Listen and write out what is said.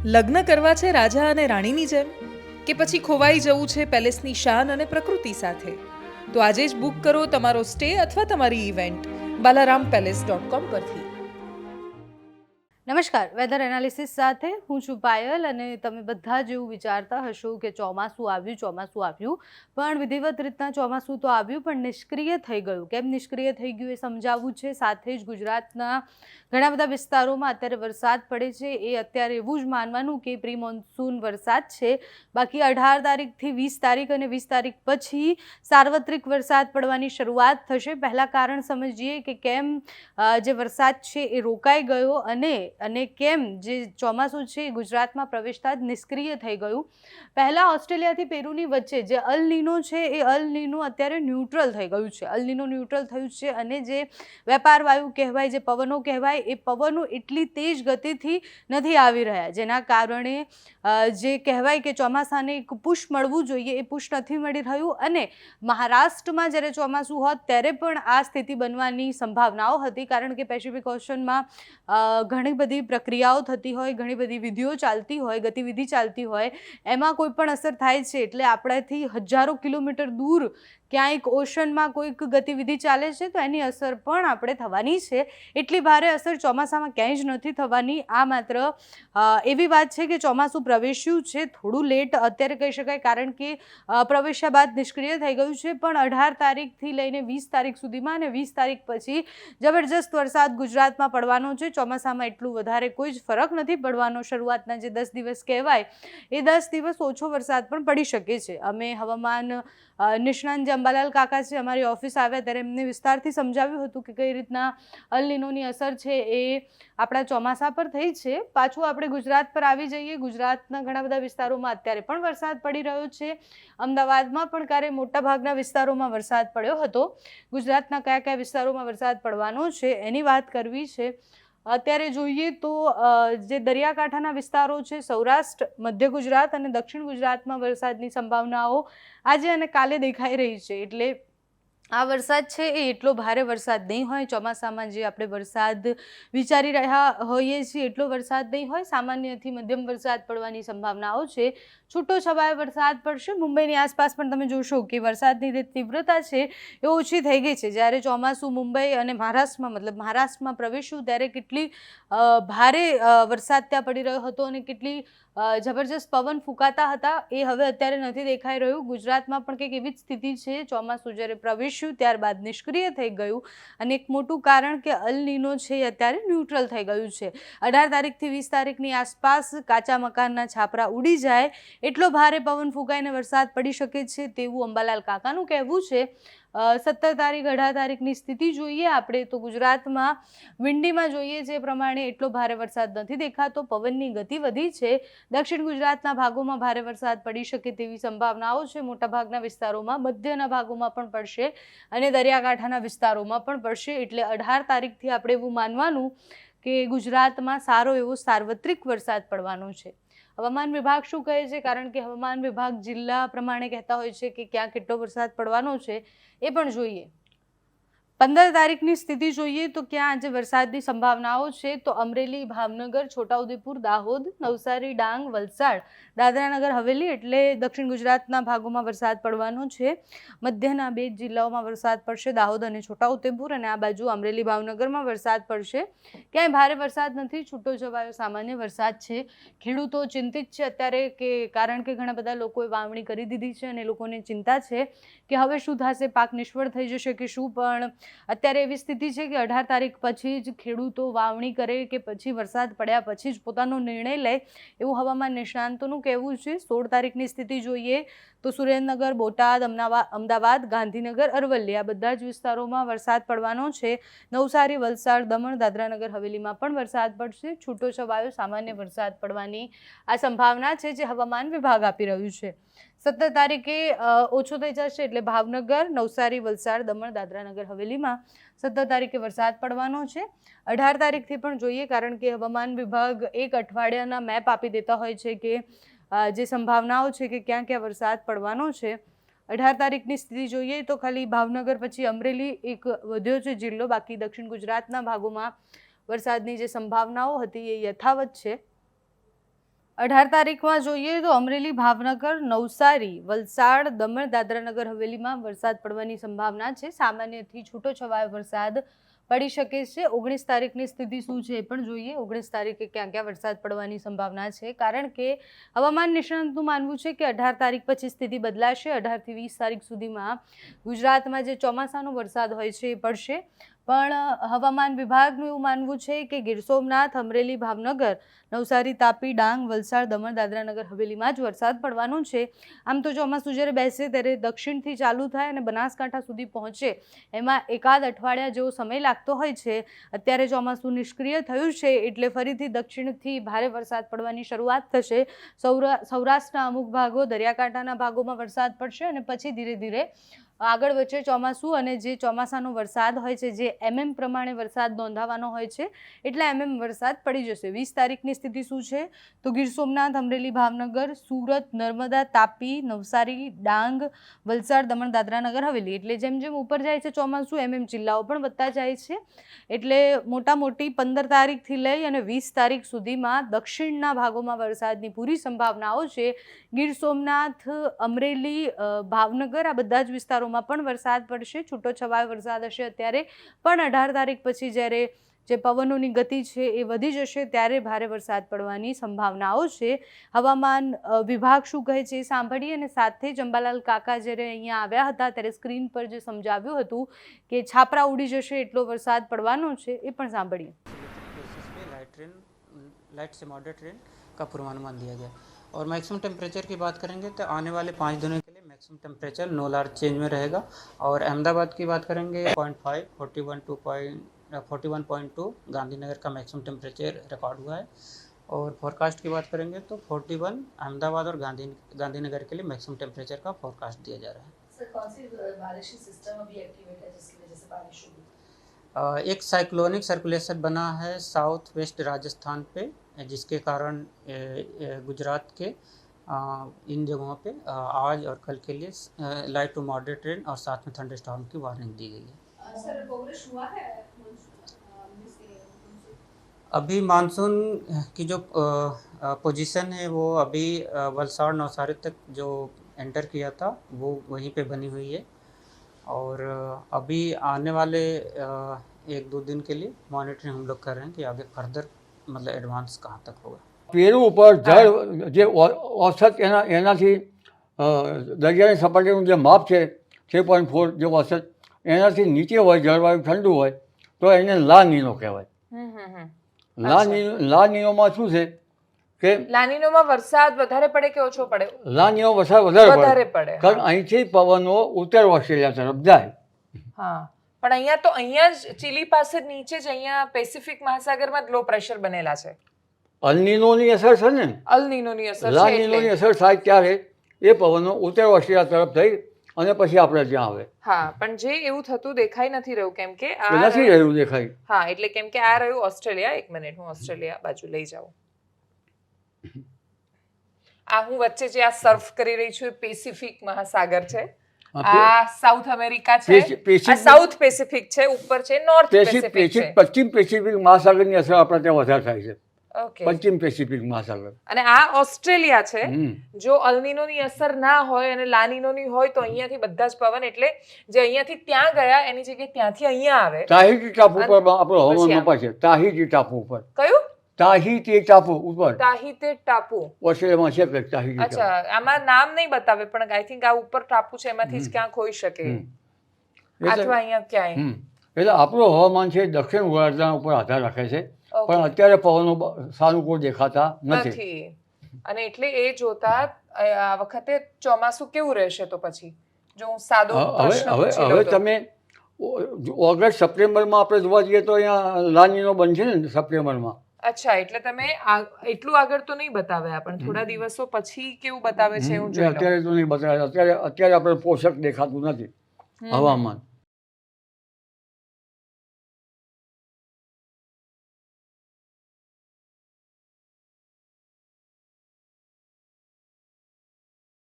લગ્ન કરવા છે રાજા અને રાણીની જેમ, કે પછી ખોવાઈ જવું છે પેલેસની શાન અને પ્રકૃતિ સાથે? તો આજે જ બુક કરો તમારો સ્ટે અથવા તમારી ઇવેન્ટ balarampalace.com પરથી. નમસ્કાર, વેધર એનાલિસિસ સાથે હું છું પાયલ અને તમે બધા જ એવું વિચારતા હશો કે ચોમાસું આવ્યું પણ વિધિવત રીતના ચોમાસું તો આવ્યું પણ નિષ્ક્રિય થઈ ગયું. કેમ નિષ્ક્રિય થઈ ગયું એ સમજાવવું છે. સાથે જ ગુજરાતના ઘણા બધા વિસ્તારોમાં અત્યારે વરસાદ પડે છે. એ અત્યારે એવું જ માનવાનું કે પ્રી મોન્સૂન વરસાદ છે. બાકી 18 તારીખથી 20 તારીખ અને 20 તારીખ પછી સાર્વત્રિક વરસાદ પડવાની શરૂઆત થશે. પહેલાં કારણ સમજીએ કે કેમ જે વરસાદ છે એ રોકાઈ ગયો અને કેમ જે ચોમાસું છે ગુજરાતમાં પ્રવેશતા જ નિષ્ક્રિય થઈ ગયું. પહેલાં ઓસ્ટ્રેલિયાથી પેરુની વચ્ચે જે અલ નીનો છે એ અલ નીનો અત્યારે ન્યુટ્રલ થઈ ગયું છે. અલ નીનો ન્યુટ્રલ થયું છે અને જે વેપાર વાયુ કહેવાય, જે પવનો કહેવાય, એ પવનો એટલી તેજ ગતિથી નથી આવી રહ્યા, જેના કારણે જે કહેવાય કે ચોમાસાને એક પુશ મળવું જોઈએ એ પુશ નથી મળી રહ્યું. અને મહારાષ્ટ્રમાં જ્યારે ચોમાસું હોત ત્યારે પણ આ સ્થિતિ બનવાની સંભાવનાઓ હતી, કારણ કે પેસિફિક ઓશનમાં ઘણી બધી પ્રક્રિયાઓ થતી હોય, ઘણી બધી વિધિઓ ચાલતી હોય, ગતિવિધિ ચાલતી હોય, એમાં કોઈ પણ અસર થાય છે એટલે આપણાથી હજારો કિલોમીટર દૂર ક્યાંક ઓશનમાં કોઈક ગતિવિધિ ચાલે છે તો એની અસર પણ આપણે થવાની છે. એટલી ભારે અસર ચોમાસામાં ક્યાંય જ નથી થવાની. આ માત્ર એવી વાત છે કે ચોમાસું પ્રવેશ્યું છે થોડું લેટ અત્યારે કહી શકાય, કારણ કે પ્રવેશ્યા બાદ નિષ્ક્રિય થઈ ગયું છે. પણ 18 તારીખથી લઈને 20 તારીખ સુધીમાં અને 20 તારીખ પછી જબરજસ્ત વરસાદ ગુજરાતમાં પડવાનો છે. ચોમાસામાં એટલું વધારે કોઈ જ ફરક નથી પડવાનો. શરૂઆતના જે 10 દિવસ કહેવાય એ 10 દિવસ ઓછો વરસાદ પણ પડી શકે છે. અમે હવામાન નિષ્ણાંત જે અંબાલાલ કાકા છે અમારી ઓફિસ આવ્યા ત્યારે એમને વિસ્તારથી સમજાવ્યું હતું કે કઈ રીતના અલ નીનોની અસર છે એ આપણા ચોમાસા પર થઈ છે. પાછું આપણે ગુજરાત પર આવી જઈએ. ગુજરાતના ઘણા બધા વિસ્તારોમાં અત્યારે પણ વરસાદ પડી રહ્યો છે. અમદાવાદમાં પણ ક્યારે મોટાભાગના વિસ્તારોમાં વરસાદ પડ્યો હતો. ગુજરાતના કયા કયા વિસ્તારોમાં વરસાદ પડવાનો છે એની વાત કરવી છે. અત્યારે જોઈએ તો જે દરિયાકાંઠાના વિસ્તારો છે, સૌરાષ્ટ્ર, મધ્ય ગુજરાત અને દક્ષિણ ગુજરાતમાં વરસાદની સંભાવનાઓ આજે અને કાલે દેખાઈ રહી છે. એટલે આ વરસાદ છે એ એટલો ભારે વરસાદ નહીં હોય. ચોમાસામાં જે આપણે વરસાદ વિચારી રહ્યા હોઈએ છીએ એટલો વરસાદ નહીં હોય. સામાન્યથી મધ્યમ વરસાદ પડવાની સંભાવનાઓ છે. છૂટો છવાયો વરસાદ પડશે. મુંબઈની આસપાસ પણ તમે જોશો કે વરસાદની જે તીવ્રતા છે એ ઓછી થઈ ગઈ છે. જ્યારે ચોમાસું મુંબઈ અને મહારાષ્ટ્રમાં પ્રવેશ્યું ત્યારે કેટલી ભારે વરસાદ ત્યાં પડી રહ્યો હતો અને કેટલી જબરજસ્ત પવન ફૂંકાતા હતા એ હવે અત્યારે નથી દેખાઈ રહ્યું. ગુજરાતમાં પણ કંઈક એવી જ સ્થિતિ છે. ચોમાસું જ્યારે પ્રવેશ્યું ત્યારબાદ નિષ્ક્રિય થઈ ગયું અને એક મોટું કારણ કે અલ નીનો છે એ અત્યારે ન્યુટ્રલ થઈ ગયું છે. 18 તારીખથી 20 તારીખની આસપાસ કાચા મકાનના છાપરા ઉડી જાય એટલો ભારે પવન ફૂંકાઈને વરસાદ પડી શકે છે તેવું અંબાલાલ કાકાનું કહેવું છે. 17 તારીખ 18 તારીખની સ્થિતિ જોઈએ આપણે તો ગુજરાતમાં વિંડીમાં જોઈએ જે પ્રમાણે એટલો ભારે વરસાદ નથી દેખાતો. પવનની ગતિ વધી છે. દક્ષિણ ગુજરાતના ભાગોમાં ભારે વરસાદ પડી શકે તેવી સંભાવનાઓ છે. મોટાભાગના વિસ્તારોમાં, મધ્યના ભાગોમાં પણ પડશે અને દરિયાકાંઠાના વિસ્તારોમાં પણ પડશે. એટલે 18 તારીખથી આપણે એવું માનવાનું કે ગુજરાતમાં સારો એવો સાર્વત્રિક વરસાદ પડવાનો છે. હવામાન વિભાગ શું કહે છે, કારણ કે હવામાન વિભાગ જિલ્લા પ્રમાણે કહેતા હોય છે કે ક્યાં કેટલો વરસાદ પડવાનો છે એ પણ જોઈએ. 15 તારીખની સ્થિતિ જોઈએ તો ક્યાં આજે વરસાદની સંભાવનાઓ છે તો અમરેલી, ભાવનગર, છોટાઉદેપુર, દાહોદ, નવસારી, ડાંગ, વલસાડ, દાદરાનગર હવેલી એટલે દક્ષિણ ગુજરાતના ભાગોમાં વરસાદ પડવાનો છે. મધ્યના 2 જિલ્લાઓમાં વરસાદ પડશે, દાહોદ અને છોટાઉદેપુર, અને આ બાજુ અમરેલી, ભાવનગરમાં વરસાદ પડશે. ક્યાંય ભારે વરસાદ નથી, છૂટો છવાયો સામાન્ય વરસાદ છે. ખેડૂતો ચિંતિત છે અત્યારે કારણ કે ઘણા બધા લોકોએ વાવણી કરી દીધી છે અને લોકોને ચિંતા છે કે હવે શું થશે, પાક નિષ્ફળ થઈ જશે કે શું. પણ અત્યારે એવી સ્થિતિ છે કે 18 તારીખ પછી જ ખેડૂતો વાવણી કરે કે પછી વરસાદ પડ્યા પછી જ પોતાનો નિર્ણય લે એવું હવામાન નિષ્ણાંતોનું કહેવું છે. 16 તારીખની સ્થિતિ જોઈએ તો સુરેન્દ્રનગર, બોટાદ, અમદાવાદ, ગાંધીનગર, અરવલ્લી આ બધા જ વિસ્તારોમાં વરસાદ પડવાનો છે. નવસારી, વલસાડ, દમણ, દાદરાનગર હવેલીમાં પણ વરસાદ પડશે. છૂટો છવાયો સામાન્ય વરસાદ પડવાની આ સંભાવના છે જે હવામાન વિભાગ આપી રહ્યું છે. 17 તારીખે ઓછો થઈ જશે એટલે ભાવનગર, નવસારી, વલસાડ, દમણ, દાદરાનગર હવેલીમાં 17 તારીખે વરસાદ પડવાનો છે. 18 તારીખથી પણ જોઈએ, કારણ કે હવામાન વિભાગ એક અઠવાડિયાના મેપ આપી દેતા હોય છે કે જે સંભાવનાઓ છે કે ક્યાં ક્યાં વરસાદ પડવાનો છે. 18 તારીખની સ્થિતિ જોઈએ તો ખાલી ભાવનગર પછી અમરેલી એક વધ્યો છે જિલ્લો. બાકી દક્ષિણ ગુજરાતના ભાગોમાં વરસાદની જે સંભાવનાઓ હતી એ યથાવત છે. 18 તારીખમાં જોઈએ તો અમરેલી, ભાવનગર, નવસારી, વલસાડ, દમણ, દાદરાનગર હવેલીમાં વરસાદ પડવાની સંભાવના છે. સામાન્યથી છૂટો છવાયો વરસાદ પડી શકે છે. 19 તારીખની સ્થિતિ શું છે એ પણ જોઈએ. 19 તારીખે ક્યાં ક્યાં વરસાદ પડવાની સંભાવના છે, કારણ કે હવામાન નિષ્ણાંતનું માનવું છે કે 18 તારીખ પછી સ્થિતિ બદલાશે. 18 થી 20 તારીખ સુધીમાં ગુજરાતમાં જે ચોમાસાનો વરસાદ હોય છે એ પડશે. પણ હવામાન વિભાગનું એવું માનવું છે કે ગીર સોમનાથ, અમરેલી, ભાવનગર, નવસારી, તાપી, ડાંગ, વલસાડ, દમણ, દાદરાનગર હવેલીમાં જ વરસાદ પડવાનો છે. આમ તો ચોમાસું જ્યારે બેસે ત્યારે દક્ષિણથી ચાલુ થાય અને બનાસકાંઠા સુધી પહોંચે એમાં એકાદ અઠવાડિયા જેવો સમય લાગતો હોય છે. અત્યારે ચોમાસું નિષ્ક્રિય થયું છે એટલે ફરીથી દક્ષિણથી ભારે વરસાદ પડવાની શરૂઆત થશે. સૌરાષ્ટ્રના અમુક ભાગો, દરિયાકાંઠાના ભાગોમાં વરસાદ પડશે અને પછી ધીરે ધીરે આગળ વચ્ચે ચોમાસું અને જે ચોમાસાનો વરસાદ હોય છે, જે MM પ્રમાણે વરસાદ નોંધાવાનો હોય છે એટલે MM વરસાદ પડી જશે. 20 તારીખની સ્થિતિ શું છે તો ગીર સોમનાથ, અમરેલી, ભાવનગર, સુરત, નર્મદા, તાપી, નવસારી, ડાંગ, વલસાડ, દમણ, દાદરાનગર હવેલી, એટલે જેમ જેમ ઉપર જાય છે ચોમાસું MM જિલ્લાઓ પણ વધતા જાય છે. એટલે મોટા મોટી 15 તારીખથી લઈ અને 20 તારીખ સુધીમાં દક્ષિણના ભાગોમાં વરસાદની પૂરી સંભાવનાઓ છે. ગીર સોમનાથ, અમરેલી, ભાવનગર આ બધા જ વિસ્તારો માં પણ વરસાદ પડશે. છૂટો છવાયો વરસાદ હશે અત્યારે, પણ 18 તારીખ પછી જ્યારે જે પવનોની ગતિ છે એ વધી જશે ત્યારે ભારે વરસાદ પડવાની સંભાવનાઓ છે. હવામાન વિભાગ શું કહે છે એ સાંભળીએ અને સાથે જ અંબાલાલ કાકા જ્યારે અહીંયા આવ્યા હતા ત્યારે સ્ક્રીન પર જે સમજાવ્યું હતું કે છાપરા ઉડી જશે એટલો વરસાદ પડવાનો છે એ પણ સાંભળીએ. लाइट से मॉडरेट रेन का पूर्वानुमान दिया गया और मैक्सिमम टेम्परेचर की बात करेंगे तो आने वाले 5 दिनों के लिए मैक्सिमम टेम्परेचर नो लार्ज चेंज में रहेगा. और अहमदाबाद की बात करेंगे 0.5, 41.2 गांधीनगर का मैक्सिमम टेम्परेचर रिकॉर्ड हुआ है. और फोरकास्ट की बात करेंगे तो 41 अहमदाबाद और गांधीनगर के लिए मैक्सिमम टेम्परेचर का फोरकास्ट दिया जा रहा है. सर, कौन सी बारिश की सिस्टम अभी एक्टिवेट है जिसकी वजह से बारिश होगी? एक साइक्लोनिक सर्कुलेशन बना है साउथ वेस्ट राजस्थान पे, जिसके कारण गुजरात के इन जगहों पे आज और कल के लिए लाइट टू मॉडरेट रेन और साथ में थंडर स्टॉर्म की वार्निंग दी गई है. सर, प्रोग्रेस हुआ है अभी मानसून की जो पोजीशन है वो अभी वलसाड़ नवसारी तक जो एंटर किया था वो वहीं पे बनी हुई है. और अभी आने वाले 1-2 दिन के लिए मॉनिटरिंग हम लोग कर रहे हैं कि आगे फर्दर मतलब एडवांस कहाँ तक होगा. પેરું ઉપર જળ જે औसत એનાથી દરિયાની સપાટીનું જે માપ છે 3.4 જે औसत એનાથી નીચે હોય, જળવાયુ ઠંડુ હોય તો એને લા નીનો કહેવાય. લા નીનોમાં શું છે કે લાનીનોમાં વરસાદ વધારે પડે કે ઓછો પડે? લા નીનો વરસાદ વધારે પડે. કારણ અહીંથી પવનો ઉત્તર ઓસ્ટ્રેલિયા તરફ જાય. હા, પણ અહીંયા જ ચીલી પાસે નીચે જ અહીંયા પેસિફિક મહાસાગરમાં લો પ્રેશર બનેલા છે. અલનીનોની અસર છે ને, અલનીનોની અસર લા છે નીનોની એટલે. અસર થાય ત્યારે એ પવનો ઉત્તર ઓસ્ટ્રેલિયા તરફ થઈ અને પછી આપણે ત્યાં આવે. હા, પણ જે એવું થતું દેખાઈ નથી રહ્યું કેમ કે આ નથી રહ્યું દેખાય. હા, એટલે કેમ કે આ રહ્યું ઓસ્ટ્રેલિયા. 1 મિનિટ, હું ઓસ્ટ્રેલિયા બાજુ લઈ જાઉં. આ હું વચ્ચે જે આ સર્ફ કરી રહી છું એ પેસિફિક મહાસાગર છે. આ સાઉથ અમેરિકા છે, આ સાઉથ પેસિફિક છે, ઉપર છે નોર્થ પેસિફિક છે. પશ્ચિમ પેસિફિક મહાસાગરની અસર આપણે ત્યાં વધારે થાય છે. ઓકે, પશ્ચિમ પેસિફિક મહાસાગર. અને આ ઓસ્ટ્રેલિયા છે. જો અલનીનોની અસર ના હોય અને લાનીનોની હોય તો અહીંયાથી બધા જ પવન, એટલે જે અહીંયાથી ત્યાં ગયા એની જગ્યાએ ત્યાંથી અહીંયા આવે. તાહિતી ટાપુ પર આપણો હવામાન મપાય છે. તાહિતી ટાપુ ઉપર. કયું? તાહિતી ટાપુ ઉપર. તાહિતે ટાપુ ઓસ્ટ્રેલિયામાં છે કે તાહિતી ટાપુ. અચ્છા, આમાં નામ નહીં બતાવે પણ આઈ થિંક આ ઉપર ટાપુ છે એમાંથી જ ક્યાંક હોઈ શકે, અથવા અહીંયા ક્યાંય. એટલે આપણું હવામાન છે દક્ષિણ ગોળાર્ધના ઉપર આધાર રાખે છે, પણ અત્યારે પવનો સાનુકૂળ દેખાતા નથી. અને એટલે એ જોતા આ વખતે ચોમાસું કેવું રહેશે તો પછી જો હું સાદો પ્રશ્ન પૂછી લઉં હવે તો. તમે ઓગસ્ટ સપ્ટેમ્બરમાં આપણે જોવા જઈએ તો અહીંયા લાનીનો બનશે ને સપ્ટેમ્બરમાં. અચ્છા, એટલે તમે એટલું આગળ તો નહીં બતાવ્યા પણ થોડા દિવસો પછી કેવું બતાવે છે હું જોઈ લઉં. અત્યારે તો નહીં બતાવે. અત્યારે આપણે પોષક દેખાતું નથી હવામાન.